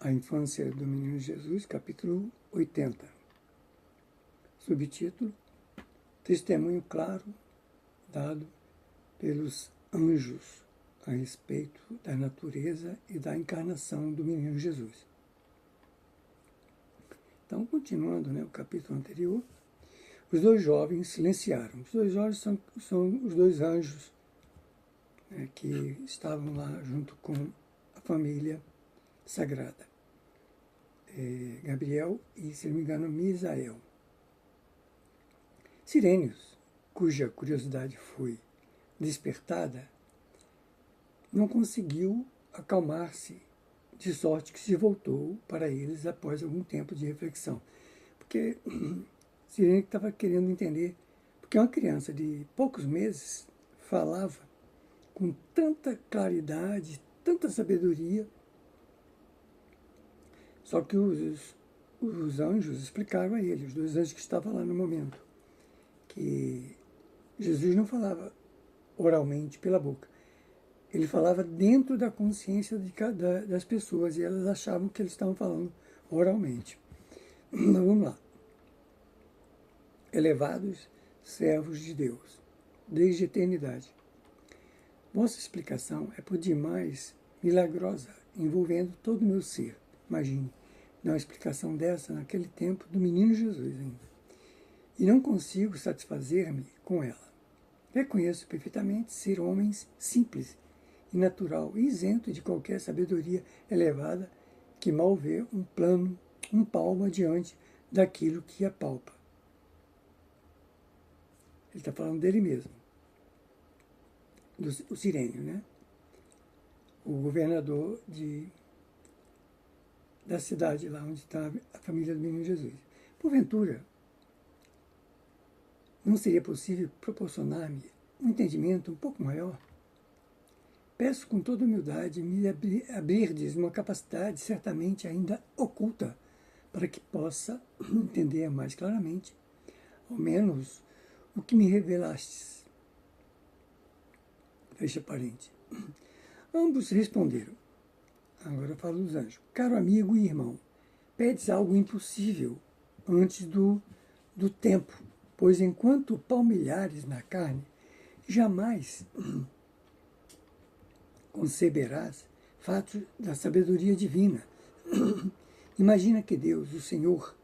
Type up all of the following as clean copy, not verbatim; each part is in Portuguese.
A Infância do Menino Jesus, capítulo 80. Subtítulo: Testemunho claro dado pelos anjos a respeito da natureza e da encarnação do menino Jesus. Então, continuando o capítulo anterior, os dois jovens silenciaram. Os dois jovens são os dois anjos que estavam lá junto com a família sagrada. Gabriel e, se não me engano, Misael. Sirênios, cuja curiosidade foi despertada, não conseguiu acalmar-se, de sorte que se voltou para eles após algum tempo de reflexão. Porque Sirene estava querendo entender, porque uma criança de poucos meses falava com tanta claridade, tanta sabedoria. Só que os anjos explicaram a ele, os dois anjos que estavam lá no momento, que Jesus não falava oralmente pela boca. Ele falava dentro da consciência das pessoas e elas achavam que eles estavam falando oralmente. Mas vamos lá. Elevados servos de Deus, desde a eternidade. Vossa explicação é por demais milagrosa, envolvendo todo o meu ser. Imagine, dar uma explicação dessa naquele tempo do menino Jesus ainda. E não consigo satisfazer-me com ela. Reconheço perfeitamente ser homens simples e natural e isento de qualquer sabedoria elevada que mal vê um palmo adiante daquilo que apalpa. Ele está falando dele mesmo, o Sirênio, o governador da cidade lá onde está a família do menino Jesus. Porventura, não seria possível proporcionar-me um entendimento um pouco maior? Peço com toda humildade me abrirdes uma capacidade certamente ainda oculta para que possa entender mais claramente, ao menos, o que me revelastes. Fecha parente. Ambos responderam. Agora eu falo dos anjos. Caro amigo e irmão, pedes algo impossível antes do tempo, pois enquanto palmilhares na carne, jamais conceberás fatos da sabedoria divina. Imagina que Deus, o Senhor,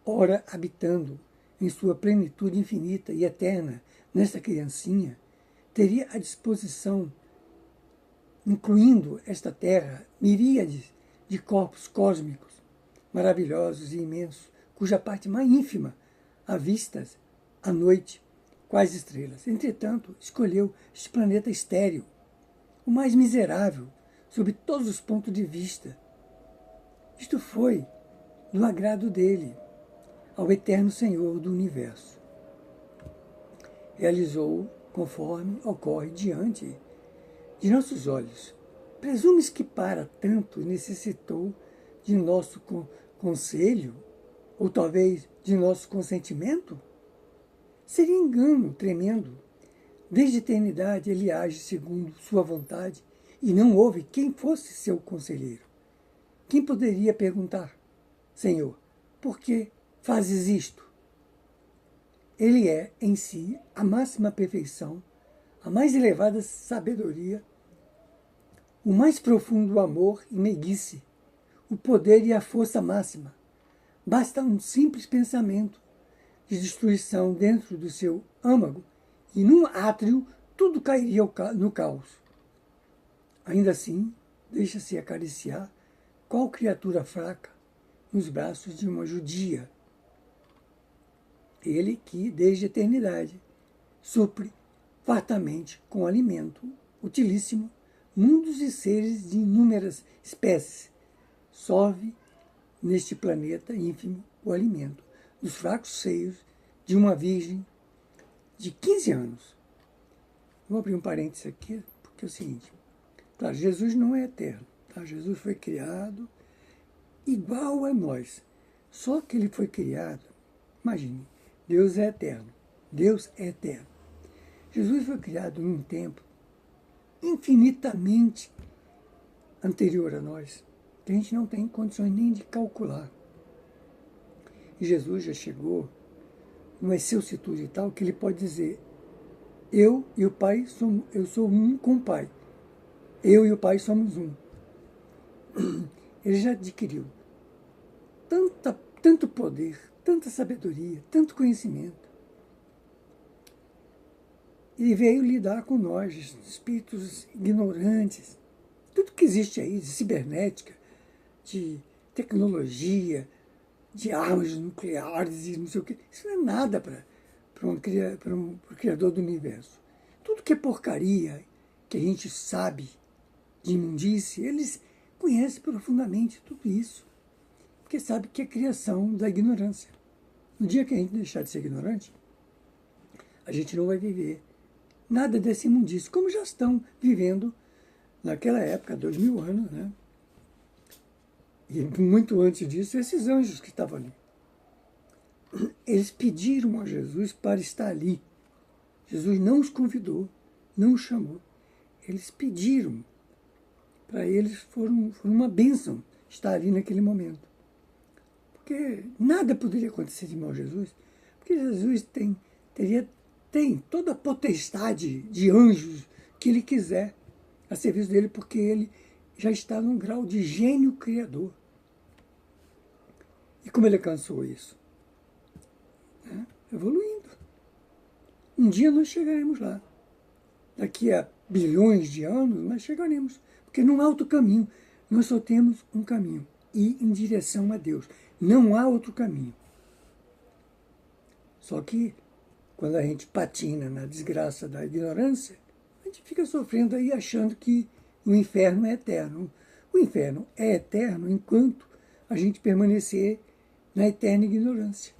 ora habitando em sua plenitude infinita e eterna nesta criancinha, teria à disposição, incluindo esta terra, miríades de corpos cósmicos, maravilhosos e imensos, cuja parte mais ínfima avistas à noite, quais estrelas. Entretanto, escolheu este planeta estéril, o mais miserável, sob todos os pontos de vista. Isto foi do agrado dele, ao eterno Senhor do Universo. Realizou conforme ocorre diante de nossos olhos. Presumes que para tanto necessitou de nosso conselho, ou talvez de nosso consentimento? Seria engano tremendo. Desde a eternidade ele age segundo sua vontade e não houve quem fosse seu conselheiro. Quem poderia perguntar, Senhor, por que fazes isto? Ele é, em si, a máxima perfeição, a mais elevada sabedoria, o mais profundo amor e meiguice, o poder e a força máxima. Basta um simples pensamento de destruição dentro do seu âmago e num átrio tudo cairia no caos. Ainda assim, deixa-se acariciar qual criatura fraca nos braços de uma judia. Ele que, desde a eternidade, supre fartamente com alimento utilíssimo mundos e seres de inúmeras espécies, sorve neste planeta ínfimo o alimento dos fracos seios de uma virgem de 15 anos. Vou abrir um parênteses aqui, porque é o seguinte, claro, Jesus não é eterno, tá? Jesus foi criado igual a nós, só que ele foi criado, imagine, Deus é eterno, Deus é eterno. Jesus foi criado num tempo infinitamente anterior a nós, que a gente não tem condições nem de calcular. E Jesus já chegou numa excelsitude tal que ele pode dizer: eu e o Pai somos, eu sou um com o Pai. Eu e o Pai somos um. Ele já adquiriu tanto poder, tanta sabedoria, tanto conhecimento. E veio lidar com nós, espíritos ignorantes. Tudo que existe aí de cibernética, de tecnologia, de armas nucleares e não sei o quê, isso não é nada para o Criador do Universo. Tudo que é porcaria, que a gente sabe de imundície, eles conhecem profundamente tudo isso, porque sabe que é criação da ignorância. No dia que a gente deixar de ser ignorante, a gente não vai viver nada desse imundície, como já estão vivendo naquela época, 2000 anos, né? E muito antes disso, esses anjos que estavam ali. Eles pediram a Jesus para estar ali. Jesus não os convidou, não os chamou. Eles pediram. Para eles foram uma bênção estar ali naquele momento. Porque nada poderia acontecer de mal a Jesus, porque Jesus tem toda a potestade de anjos que ele quiser a serviço dele, porque ele já está num grau de gênio criador. E como ele alcançou isso? Evoluindo. Um dia nós chegaremos lá. Daqui a bilhões de anos nós chegaremos. Porque não há outro caminho. Nós só temos um caminho. Ir em direção a Deus. Não há outro caminho. Só que quando a gente patina na desgraça da ignorância, a gente fica sofrendo aí achando que o inferno é eterno. O inferno é eterno enquanto a gente permanecer na eterna ignorância,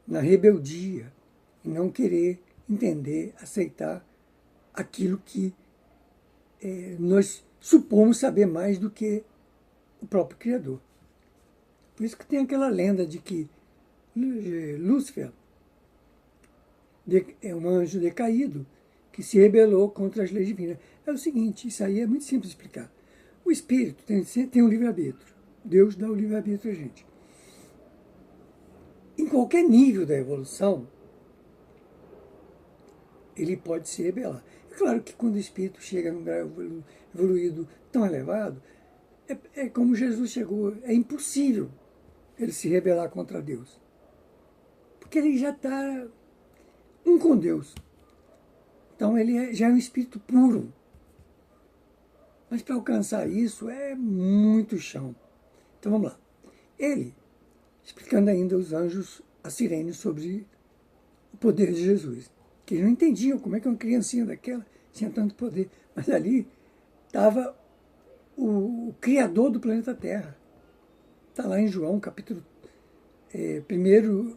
na rebeldia, e não querer entender, aceitar aquilo que nós supomos saber mais do que o próprio Criador. Por isso que tem aquela lenda de que Lúcifer é um anjo decaído que se rebelou contra as leis divinas. É o seguinte, isso aí é muito simples de explicar. O espírito tem um livre-arbítrio. Deus dá o livre-arbítrio a gente. Em qualquer nível da evolução, ele pode se rebelar. É claro que quando o espírito chega num grau evoluído tão elevado, é como Jesus chegou, é impossível ele se rebelar contra Deus. Porque ele já está um com Deus. Então ele já é um espírito puro. Mas para alcançar isso é muito chão. Então vamos lá. Ele, explicando ainda os anjos a Cirene sobre o poder de Jesus. Que eles não entendiam como é que uma criancinha daquela tinha tanto poder. Mas ali estava o Criador do planeta Terra. Está lá em João, capítulo 1,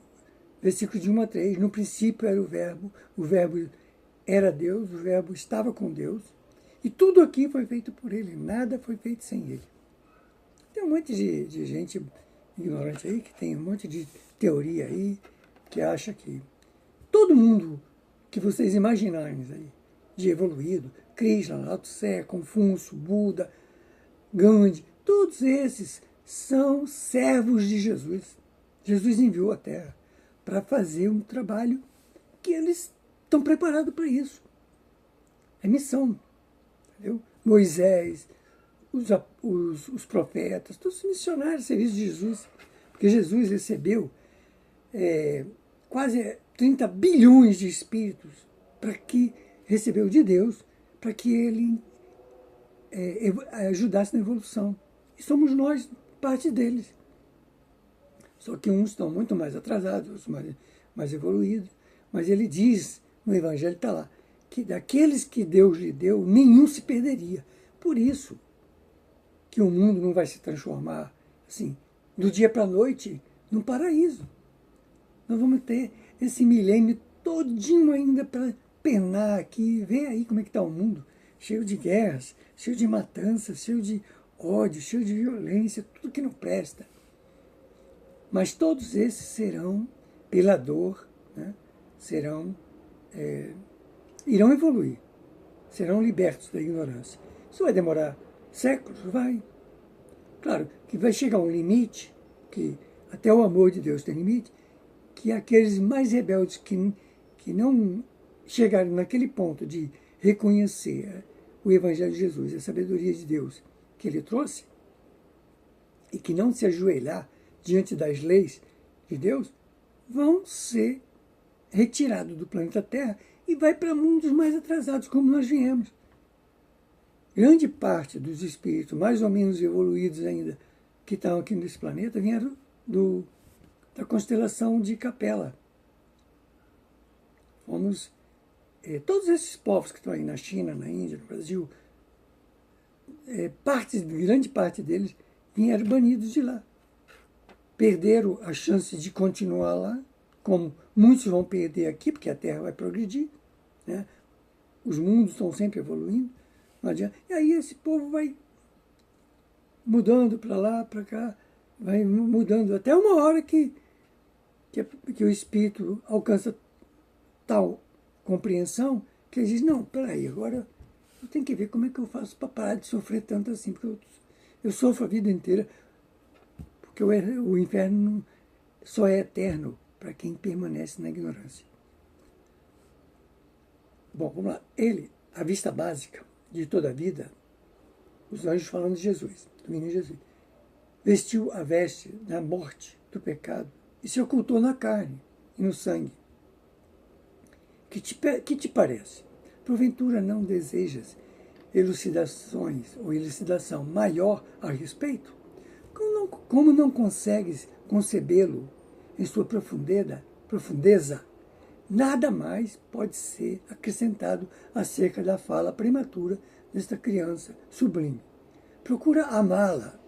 versículo de 1 a 3. No princípio era o verbo era Deus, o verbo estava com Deus. E tudo aqui foi feito por ele, nada foi feito sem ele. Tem um monte de gente ignorante aí, que tem um monte de teoria aí, que acha que todo mundo que vocês imaginarem aí, de evoluído, Krishna, Lao Tse, Confúcio, Buda, Gandhi, todos esses são servos de Jesus. Jesus enviou à Terra para fazer um trabalho que eles estão preparados para isso. É missão. Entendeu? Moisés, os profetas, todos os missionários, serviço de Jesus. Porque Jesus recebeu quase 30 bilhões de espíritos recebeu de Deus para que ele ajudasse na evolução. E somos nós parte deles. Só que uns estão muito mais atrasados, outros mais evoluídos. Mas ele diz, no Evangelho está lá, que daqueles que Deus lhe deu, nenhum se perderia. Por isso que o mundo não vai se transformar, assim, do dia para a noite, num paraíso. Nós vamos ter esse milênio todinho ainda para penar aqui, ver aí como é que está o mundo, cheio de guerras, cheio de matanças, cheio de ódio, cheio de violência, tudo que não presta. Mas todos esses serão, pela dor, né, irão evoluir, serão libertos da ignorância. Isso vai demorar séculos? Vai. Claro que vai chegar um limite, que até o amor de Deus tem limite, que aqueles mais rebeldes que não chegaram naquele ponto de reconhecer o Evangelho de Jesus, a sabedoria de Deus que ele trouxe, e que não se ajoelhar diante das leis de Deus, vão ser retirados do planeta Terra e vai para mundos mais atrasados, como nós viemos. Grande parte dos espíritos mais ou menos evoluídos ainda que estão aqui nesse planeta vieram da constelação de Capela. Fomos, todos esses povos que estão aí na China, na Índia, no Brasil, grande parte deles vieram banidos de lá. Perderam a chance de continuar lá, como muitos vão perder aqui, porque a Terra vai progredir, né? Os mundos estão sempre evoluindo, não adianta. E aí esse povo vai mudando para lá, para cá, vai mudando, até uma hora que o espírito alcança tal compreensão que ele diz, não, peraí, agora eu tenho que ver como é que eu faço para parar de sofrer tanto assim, porque eu sofro a vida inteira, porque o inferno só é eterno para quem permanece na ignorância. Bom, vamos lá. Ele, a vista básica de toda a vida, os anjos falando de Jesus, do menino Jesus, vestiu a veste da morte, do pecado, e se ocultou na carne e no sangue. Que te parece? Porventura não desejas elucidações ou elucidação maior a respeito? Como não consegues concebê-lo em sua profundeza? Nada mais pode ser acrescentado acerca da fala prematura desta criança sublime. Procura amá-la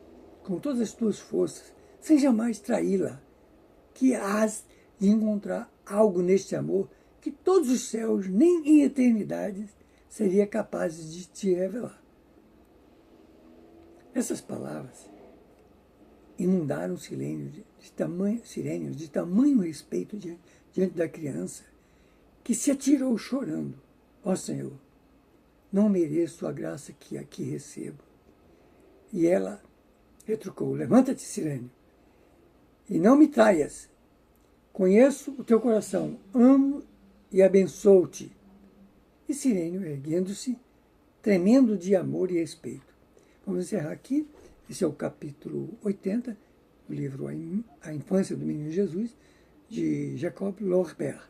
com todas as tuas forças, sem jamais traí-la, que hás de encontrar algo neste amor que todos os céus, nem em eternidade, seria capazes de te revelar. Essas palavras inundaram o Silênio de tamanho respeito diante da criança, que se atirou chorando. Ó Senhor, não mereço a graça que aqui recebo. E ela retrucou, levanta-te, Silênio, e não me traias. Conheço o teu coração, amo e abençoo-te. E Silênio, erguendo-se, tremendo de amor e respeito. Vamos encerrar aqui. Esse é o capítulo 80 do livro A Infância do Menino Jesus, de Jacob Lorber.